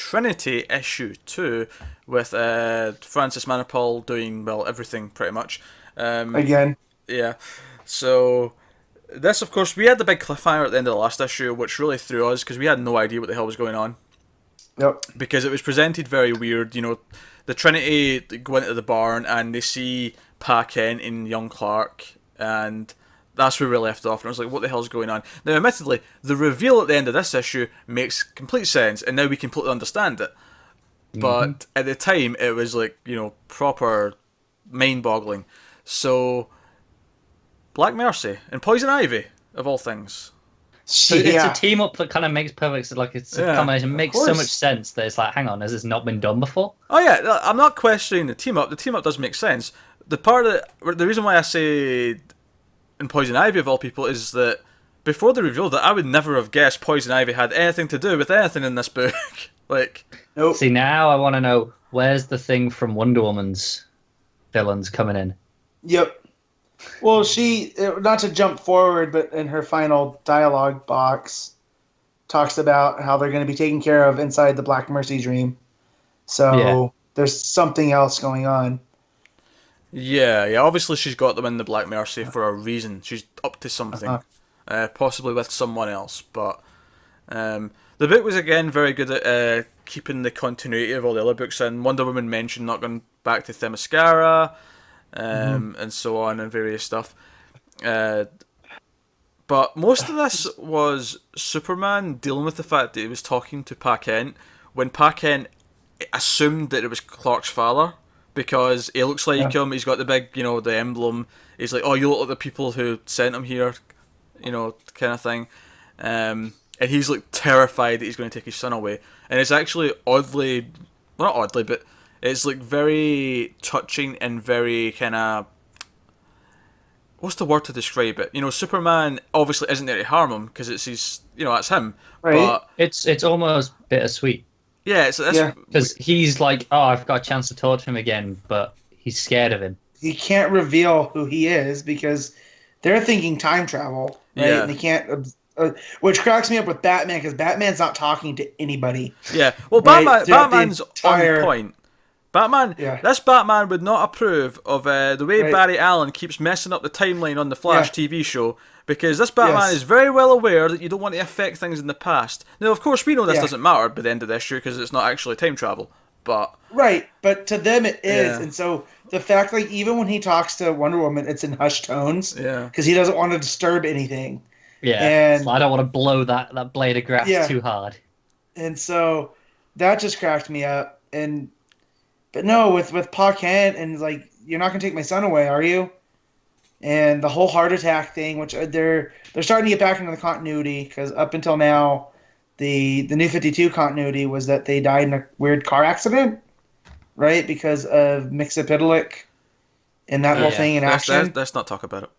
Trinity issue 2 with Francis Manapul doing, well, everything pretty much. Again. Yeah. So this, of course, we had the big cliffhanger at the end of the last issue, which really threw us because we had no idea what the hell was going on. Yep. Because it was presented very weird. You know, the Trinity go into the barn and they see Pa Kent and young Clark, and that's where we left off. And I was like, what the hell's going on? Now, admittedly, the reveal at the end of this issue makes complete sense, and now we completely understand it. But at the time, it was like, you know, proper mind-boggling. So, Black Mercy and Poison Ivy, of all things. So it's a team up that kind of makes perfect, like it's a combination, makes so much sense that it's like, hang on, has this not been done before? Oh yeah, I'm not questioning the team up. The team up does make sense. The reason why I say in Poison Ivy of all people is that before they revealed it, I would never have guessed Poison Ivy had anything to do with anything in this book. Like, nope. See, now I want to know, where's the thing from Wonder Woman's villains coming in? Yep. Well, she, not to jump forward, but in her final dialogue box, talks about how they're going to be taken care of inside the Black Mercy dream. So there's something else going on. Yeah. Obviously, she's got them in the Black Mercy for a reason. She's up to something, possibly with someone else. But the book was again very good at keeping the continuity of all the other books in. Wonder Woman mentioned not going back to Themyscira. And so on, and various stuff. But most of this was Superman dealing with the fact that he was talking to Pa Kent when Pa Kent assumed that it was Clark's father because he looks like him. He's got the big, you know, the emblem. He's like, oh, you look like the people who sent him here, you know, kind of thing. And he's like terrified that he's going to take his son away. And it's actually oddly, well, not oddly, but it's like very touching and very kind of, what's the word to describe it? You know, Superman obviously isn't there to harm him because it's his, you know, that's him. Right. But it's almost bittersweet. Yeah, because he's like, oh, I've got a chance to talk to him again, but he's scared of him. He can't reveal who he is because they're thinking time travel, right? Yeah. And they can't. Which cracks me up with Batman because Batman's not talking to anybody. Yeah, well, right? Batman's on point. This Batman would not approve of the way Barry Allen keeps messing up the timeline on the Flash TV show, because this Batman is very well aware that you don't want to affect things in the past. Now, of course, we know this doesn't matter by the end of this issue because it's not actually time travel, but... Right, but to them it is, and so the fact, like, even when he talks to Wonder Woman, it's in hushed tones, because he doesn't want to disturb anything. Yeah, and so I don't want to blow that blade of grass too hard. And so that just cracked me up, But no, with Pa Kent, and like, you're not gonna take my son away, are you? And the whole heart attack thing, which they're starting to get back into the continuity, because up until now, the New 52 continuity was that they died in a weird car accident, right? Because of Mxyzptlk and that whole thing in action. Let's not talk about it.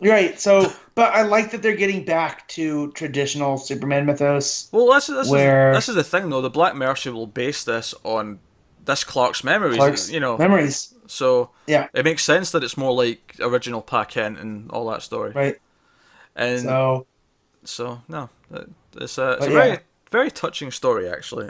Right. So, but I like that they're getting back to traditional Superman mythos. Well, this is the thing though. The Black Mercy will base this on this Clark's memories, memories. So it makes sense that it's more like original Pa Kent and all that story, right? And so no, it's a very very touching story actually.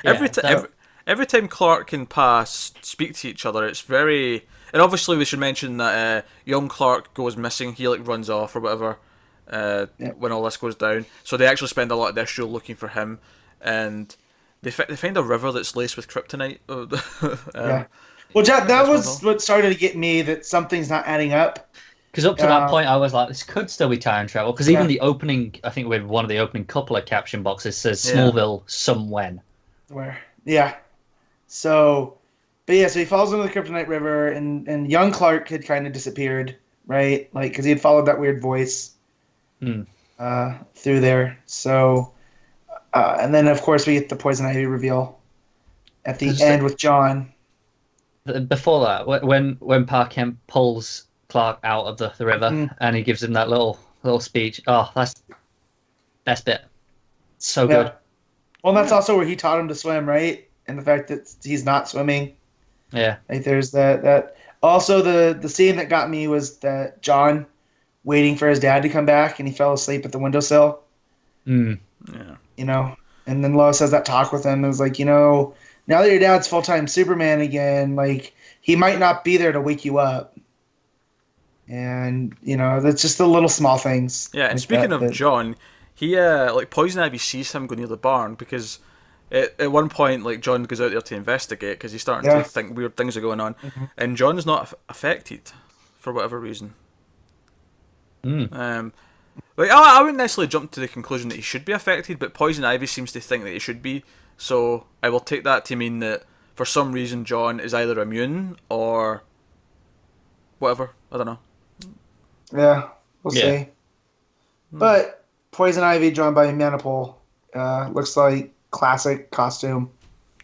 Every time Clark and Pa speak to each other, it's very. And obviously, we should mention that young Clark goes missing. He like runs off or whatever when all this goes down. So they actually spend a lot of their show looking for him, and they find a river that's laced with kryptonite. Well, that was what started to get me that something's not adding up. Because up to that point, I was like, this could still be time travel. Because even the opening, I think with one of the opening couple of caption boxes says Smallville somewhen. Where? Yeah. So, but yeah, so he falls into the Kryptonite River, and young Clark had kind of disappeared, right? Like, because he had followed that weird voice through there. So, and then of course we get the Poison Ivy reveal at the end with John. Before that, when Pa Kent pulls Clark out of the river and he gives him that little speech. Oh, that's best bit. So good. Well, that's also where he taught him to swim, right? And the fact that he's not swimming. Yeah. Like there's that. Also, the scene that got me was that John waiting for his dad to come back and he fell asleep at the windowsill. Mm. Yeah. You know, And then Lois has that talk with him and is like, now that your dad's full-time Superman again, like, he might not be there to wake you up. And, that's just the little small things. Yeah, and like speaking that, of John, he, Poison Ivy sees him go near the barn because at one point, like, John goes out there to investigate because he's starting to think weird things are going on. Mm-hmm. And John's not affected for whatever reason. Like, I wouldn't necessarily jump to the conclusion that he should be affected, but Poison Ivy seems to think that he should be. So I will take that to mean that for some reason John is either immune or whatever. I don't know. Yeah, we'll see. But Poison Ivy, drawn by Manapul, looks like classic costume.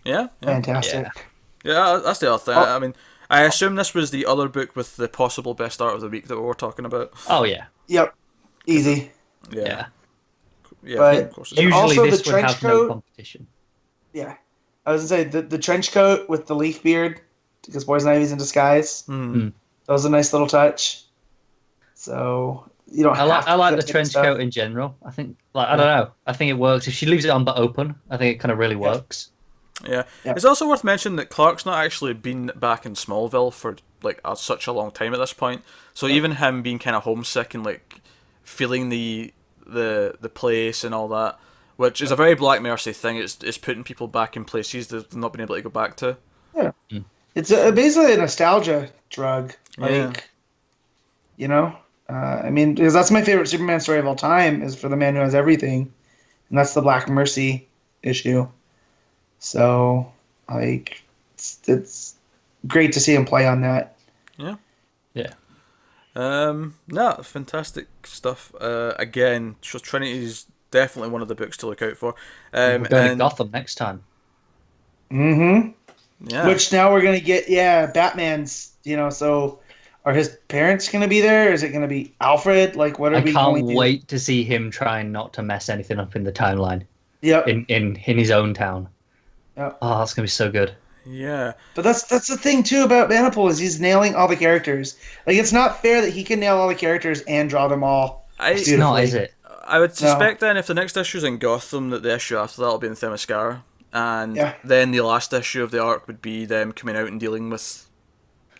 Yeah. Fantastic. Yeah, that's the other thing. I mean, I assume this was the other book with the possible best art of the week that we were talking about. Oh, yeah. Yep. Easy. Yeah, but of course. Usually also this the would trench have coat, no competition. Yeah. I was going to say, the trench coat with the leaf beard, because Poison Ivy's in disguise. That was a nice little touch. So, you don't have to I like the fit trench stuff. coat in general. I think, I don't know. I think it works. If she leaves it on but open, I think it kind of really works. Yeah. It's also worth mentioning that Clark's not actually been back in Smallville for like such a long time at this point. So even him being kind of homesick and like feeling the place and all that, which is a very Black Mercy thing. It's putting people back in places they've not been able to go back to. Yeah. It's basically a nostalgia drug. Like, I mean, because that's my favorite Superman story of all time is for the man who has everything, and that's the Black Mercy issue. So, like, it's great to see him play on that. Yeah. Yeah. No, fantastic stuff. Again, Trinity is definitely one of the books to look out for. We're going to Gotham next time. Yeah. Which now we're going to get, Batman's, so are his parents going to be there? Is it going to be Alfred? Like, what are we going to do? I can't wait to see him trying not to mess anything up in the timeline. Yep. In his own town. Yep. Oh, that's going to be so good. Yeah. But that's the thing, too, about Manapul is he's nailing all the characters. Like, it's not fair that he can nail all the characters and draw them all It's not, is it? I would suspect then if the next issue's in Gotham, that the issue after that will be in Themyscira. And then the last issue of the arc would be them coming out and dealing with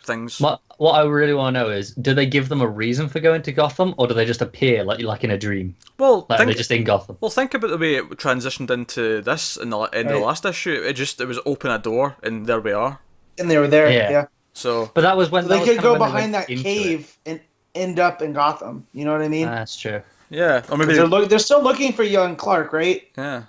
things. What I really want to know is, do they give them a reason for going to Gotham, or do they just appear like in a dream? Well, like they're just in Gotham. Well, think about the way it transitioned into this in the end of the last issue. It was open a door, and there we are. And they were there, yeah. So, but that was when they could go behind that cave and end up in Gotham. You know what I mean? That's true. Yeah, or maybe they're still looking for young Clark, right? Yeah.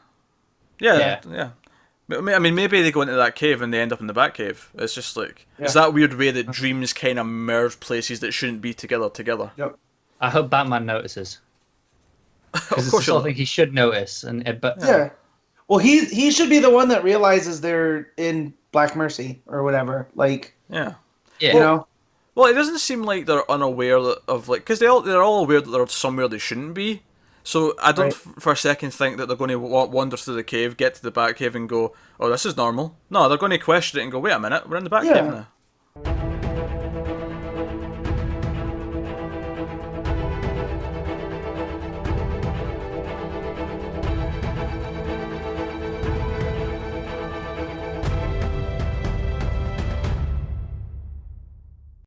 I mean, maybe they go into that cave and they end up in the Batcave. It's just like it's that weird way that dreams kind of merge places that shouldn't be together. Yep. I hope Batman notices. Because it's the sort of thing he should notice. But yeah. Well, he should be the one that realizes they're in Black Mercy or whatever. Like, yeah. Well, it doesn't seem like they're unaware of like because they're all aware that they're somewhere they shouldn't be. So I don't for a second think that they're going to wander through the cave, get to the Batcave, and go, "Oh, this is normal." No, they're going to question it and go, "Wait a minute, we're in the Batcave now."